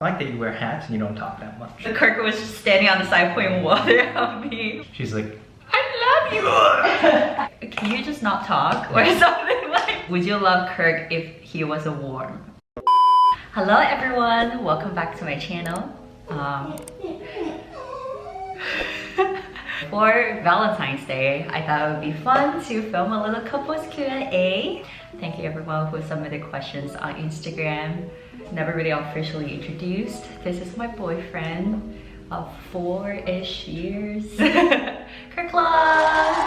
I like that you wear hats and you don't talk that much. Kirk was just standing on the side pouring water on me. She's like, I love you! Can you just not talk or something like? Would you love Kirk if he was a worm? Hello everyone, welcome back to my channel. For Valentine's Day, I thought it would be fun to film a little couples Q&A. Thank you everyone who submitted questions on Instagram. Never really officially introduced. This is my boyfriend of 4-ish years. Kirk Love!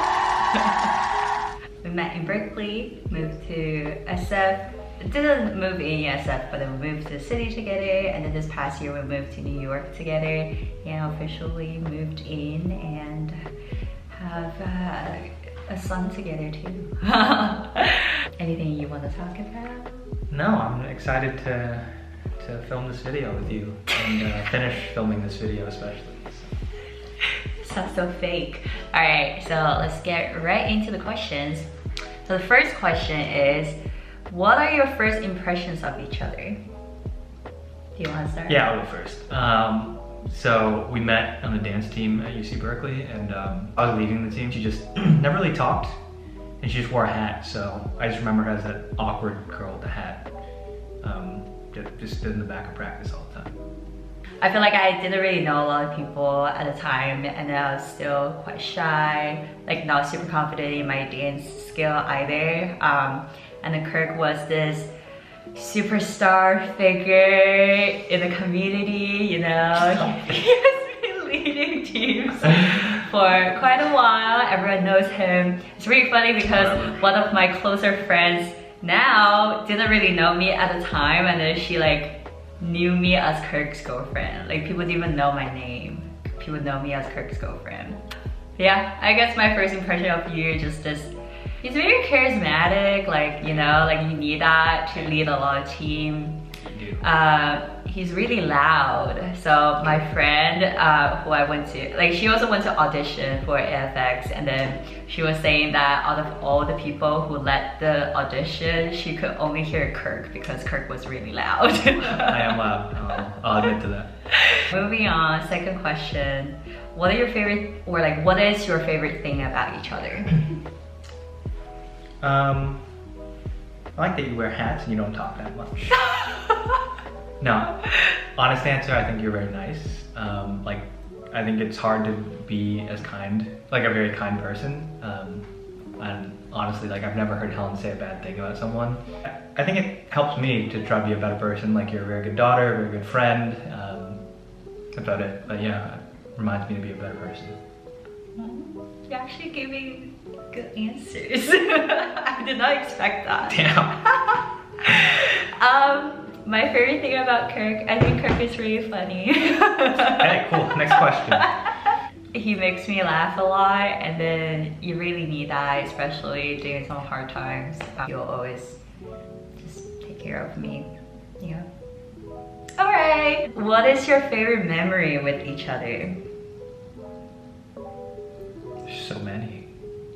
We met in Berkeley, moved to SF. Didn't move in SF, but then we moved to the city together, and then this past year we moved to New York together and officially moved in and have a son together too. Anything you want to talk about? no, I'm excited to film this video with you and finish filming this video especially. Sounds so fake. Alright, so let's get right into the questions. So the first question is, what are your first impressions of each other? Do you want to start? Yeah, I'll go first. So we met on the dance team at UC Berkeley, and I was leading the team. She just never really talked, and she just wore a hat. So I just remember her as that awkward girl with the hat. Just stood in the back of practice all the time. I feel like I didn't really know a lot of people at the time, and I was still quite shy, like not super confident in my dance skill either. And then Kirk was this superstar figure in the community, you know. He has been leading teams for quite a while. Everyone knows him. It's really funny because one of my closer friends now didn't really know me at the time, and then she like knew me as Kirk's girlfriend. Like people didn't even know my name. People know me as Kirk's girlfriend. Yeah, I guess my first impression of you is just this. He's very charismatic, like, you know, like you need that to lead a lot of team. He's really loud. So my friend who I went to, like she also went to audition for AFX, and then she was saying that out of all the people who led the audition, she could only hear Kirk because Kirk was really loud. I am loud, I'll admit to that. Moving on, second question. What are your favorite, or like what is your favorite thing about each other? I like that you wear hats and you don't talk that much. No, honest answer, I think you're very nice. Like, I think it's hard to be as kind, like a very kind person. And honestly, like I've never heard Helen say a bad thing about someone. I think it helps me to try to be a better person. Like you're a very good daughter, a very good friend. About it, but yeah, it reminds me to be a better person. You're actually giving good answers. I did not expect that. Damn. My favorite thing about Kirk, I think Kirk is really funny. Okay, cool. Next question. He makes me laugh a lot, and then you really need that, especially during some hard times. You'll always just take care of me. Yeah. All right. What is your favorite memory with each other? So many.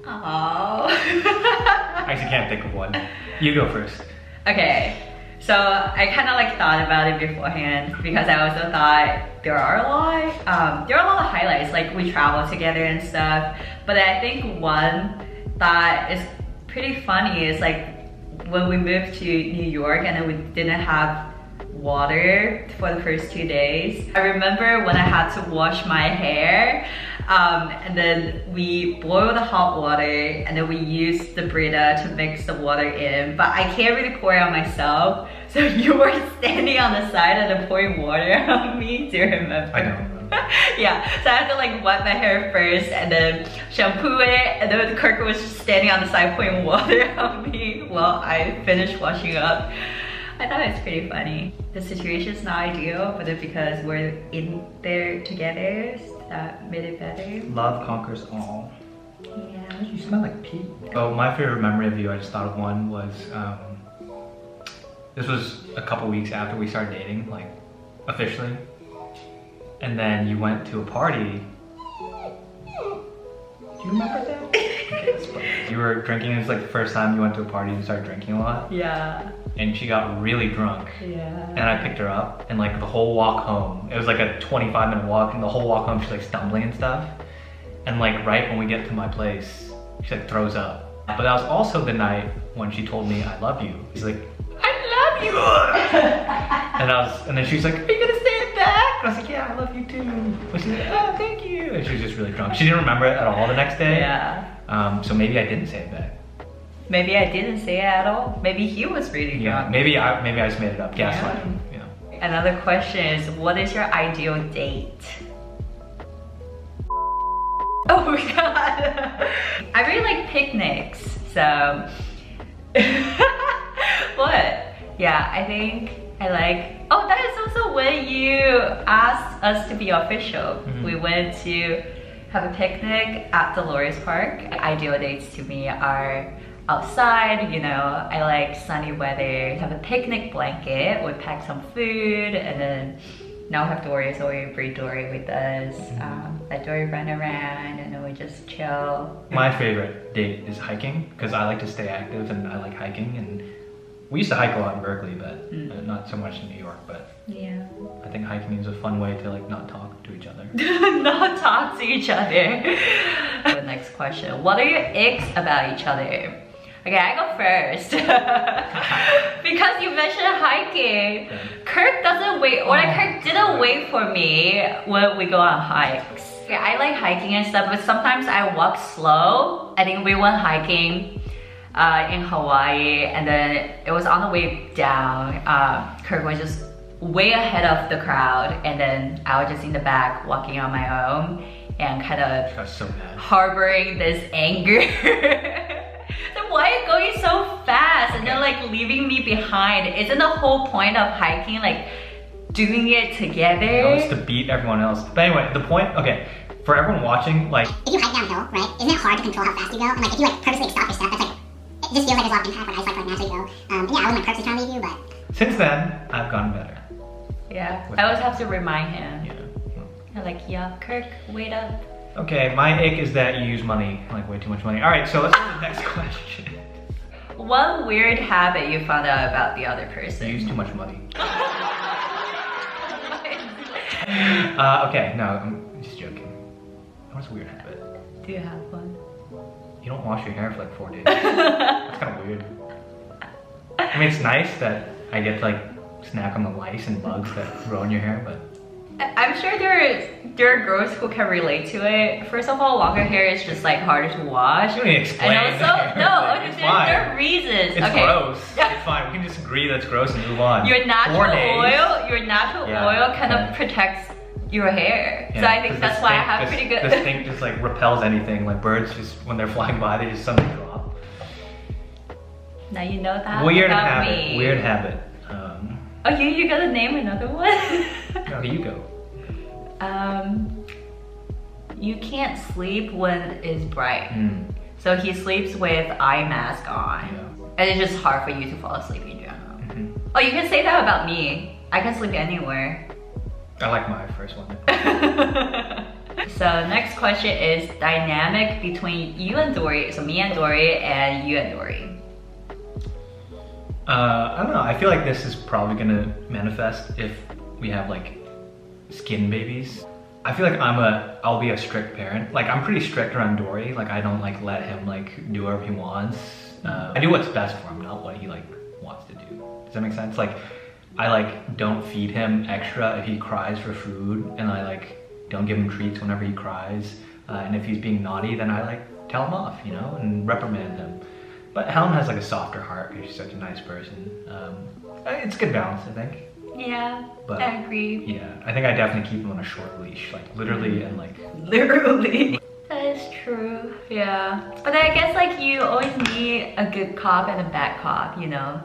Oh. I actually can't think of one. You go first. Okay. So I kind of like thought about it beforehand because I also thought there are a lot. There are a lot of highlights, like we travel together and stuff. But I think one that is pretty funny is like when we moved to New York and then we didn't have water for the first 2 days. I remember when I had to wash my hair, and then we boiled the hot water and then we used the Brita to mix the water in, but I can't really pour it on myself, so you were standing on the side and then pouring water on me. Do you remember? I don't remember. Yeah, so I had to like wet my hair first and then shampoo it, and then Kirk was just standing on the side pouring water on me while I finished washing up. I thought it was pretty funny. The situation's not ideal, but it's because we're in there together that made it better. Love conquers all. Yeah. You smell like pee. Oh, my favorite memory of you, I just thought of one, was this was a couple weeks after we started dating, like officially. And then you went to a party. Do you remember that? Okay, that's funny. You were drinking, it was like the first time you went to a party and started drinking a lot. Yeah. and she got really drunk. Yeah. And I picked her up, and like the whole walk home, it was like a 25-minute walk, and the whole walk home she's like stumbling and stuff. And like right when we get to my place, she like throws up. But that was also the night when she told me I love you. She's like, I love you. and then she was like, are you gonna say it back? And I was like, yeah, I love you too. And she's like, oh, thank you. And she was just really drunk. She didn't remember it at all the next day. Yeah. So maybe I didn't say it back. Maybe I didn't say it at all. Maybe he was really Yeah, drunk. maybe I just made it up. Gaslight him. Yeah. Another question is, what is your ideal date? Oh my god. I really like picnics, so what? Yeah, I think I like, oh, that is also when you asked us to be official. We went to have a picnic at Dolores Park. Ideal dates to me are outside, you know, I like sunny weather, have a picnic blanket, we pack some food, and then now we have Dory, so we bring Dory with us. Let Dory run around, and then we just chill. My favorite date is hiking, because I like to stay active and I like hiking. And we used to hike a lot in Berkeley, but not so much in New York. But yeah, I think hiking is a fun way to like not talk to each other. Not talk to each other. The next question: what are your icks about each other? Okay, I go first. Because you mentioned hiking. Okay. Kirk doesn't wait, or like Kirk didn't wait for me when we go on hikes. Okay, I like hiking and stuff, but sometimes I walk slow. I think we went hiking in Hawaii, and then it was on the way down. Kirk was just way ahead of the crowd, and then I was just in the back walking on my own and kind of Got so mad. harboring this anger. Then why are you going so fast and then like leaving me behind? Isn't the whole point of hiking like doing it together? No, it's to beat everyone else. But anyway, the point, okay, for everyone watching, like, if you hike downhill, right, isn't it hard to control how fast you go? And like if you like purposely stop your step, that's like, it just feels like there's a lot of impact when I just like naturally go. And yeah, I wasn't like purposely trying to leave you, but since then, I've gotten better. Yeah, I always have to remind him. Yeah. I'm like, yeah, Kirk, wait up. Okay, my ick is that you use money, like way too much money. All right, so let's go to the next question. One weird habit you found out about the other You person. use too much money. Okay, no, I'm just joking. What's a weird habit? Do you have one? You don't wash your hair for like 4 days. That's kind of weird. I mean, it's nice that I get to like snack on the lice and bugs that grow in your hair, but I'm sure there are girls who can relate to it. First of all, longer hair is just like harder to wash. you don't need to explain. And also, no, It's there fine. are reasons. It's okay. gross. It's fine. We can just agree that's gross and move on. Your 4 natural days. oil kind of protects your hair. So I think 'cause that's the why I stink have just- pretty good. The stink just like repels anything. Like birds just, when they're flying by, they just suddenly drop. Now you know that Weird about habit. me. Weird habit. Oh, you gotta name another one? Okay, you go. You can't sleep when it's bright. So he sleeps with eye mask on. Yeah. And it's just hard for you to fall asleep in general. Oh, you can say that about me. I can sleep anywhere. I like my first one. So next question is dynamic between you and Dory. So me and Dory and you and Dory. I don't know. I feel like this is probably gonna manifest if we have like skin babies. I feel like I'll be a strict parent. Like I'm pretty strict around Dory. Like I don't like let him like do whatever he wants. I do what's best for him, not what he like wants to do. Does that make sense? Like I like don't feed him extra if he cries for food, and I like don't give him treats whenever he cries. And if he's being naughty, then I like tell him off, you know, and reprimand him. But Helen has like a softer heart because she's such a nice person. It's a good balance, I think. Yeah, But- I agree. Yeah, I think I definitely keep him on a short leash, like literally and like. Literally. That is true, yeah. But I guess like you always need a good cop and a bad cop, you know?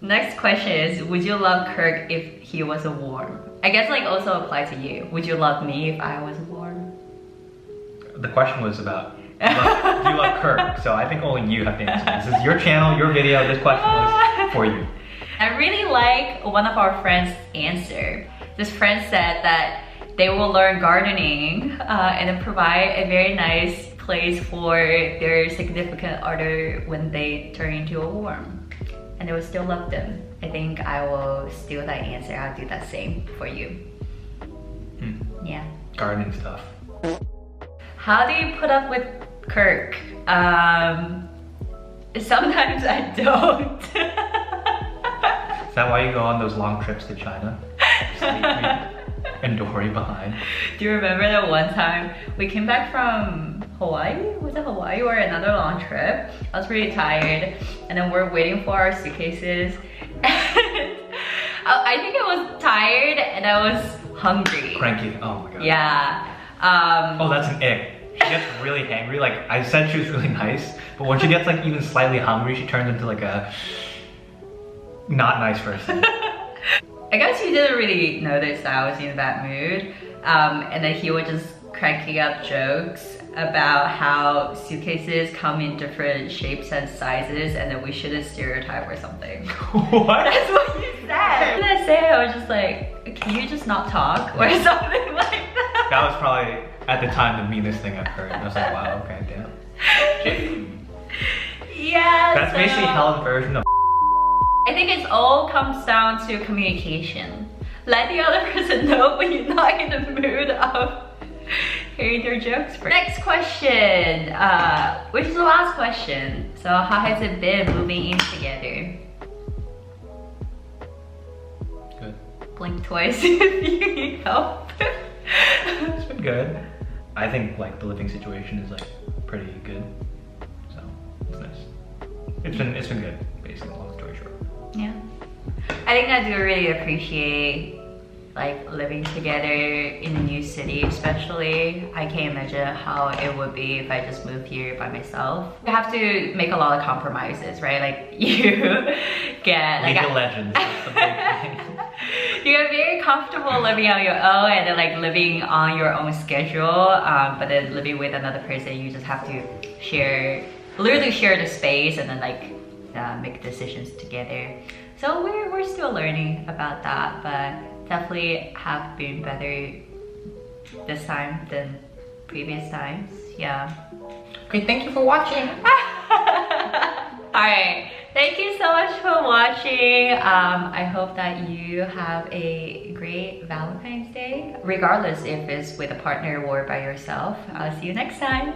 Next question is, would you love Kirk if he was a worm? I guess like also apply to you. Would you love me if I was a worm? The question was about, do you love Kirk? So I think only you have to answer. This is your channel, your video. This question was for you. I really like one of our friends' answer. This friend said that they will learn gardening and then provide a very nice place for their significant other when they turn into a worm. And they will still love them. I think I will steal that answer. I'll do that same for you. Yeah. Gardening stuff. How do you put up with Kirk? Sometimes I don't. Is that why you go on those long trips to China? Just leave me and Dory behind. Do you remember that one time we came back from Hawaii? Was it Hawaii or another long trip? I was pretty tired, and then we're waiting for our suitcases. I think I was tired and I was hungry. Cranky. Oh my god. Yeah. Oh, that's an ick. She gets really hangry. Like, I said she was really nice, but when she gets like even slightly hungry, she turns into like a not nice person. I guess he didn't really notice that I was in a bad mood. And then he would just cracking up jokes about how suitcases come in different shapes and sizes and that we shouldn't stereotype or something. What? That's what he said. When I say it, I was just like, can you just not talk or something like that? That was probably, at the time, the meanest thing I've heard. I was like, wow, okay, damn. Yeah. That's basically Helen's version of I think it all comes down to communication. Let the other person know when you're not in the mood of hearing their jokes. Next question, which is the last question. So how has it been moving in together? Good. Blink twice if you need help. It's been good. I think like the living situation is like pretty good. So it's nice. It's been good, basically, long story short. Yeah. I think I do really appreciate like living together in a new city, especially. I can't imagine how it would be if I just moved here by myself. You have to make a lot of compromises, right? Like you get like League of Legends, that's the big thing. you get very comfortable living on your own and then like living on your own schedule, but then living with another person, you just have to literally share the space and then like make decisions together. So we're still learning about that, but definitely have been better this time than previous times. Yeah. Okay, thank you for watching. Alright, thank you so much for watching. I hope that you have a great Valentine's Day, regardless if it's with a partner or by yourself. I'll see you next time.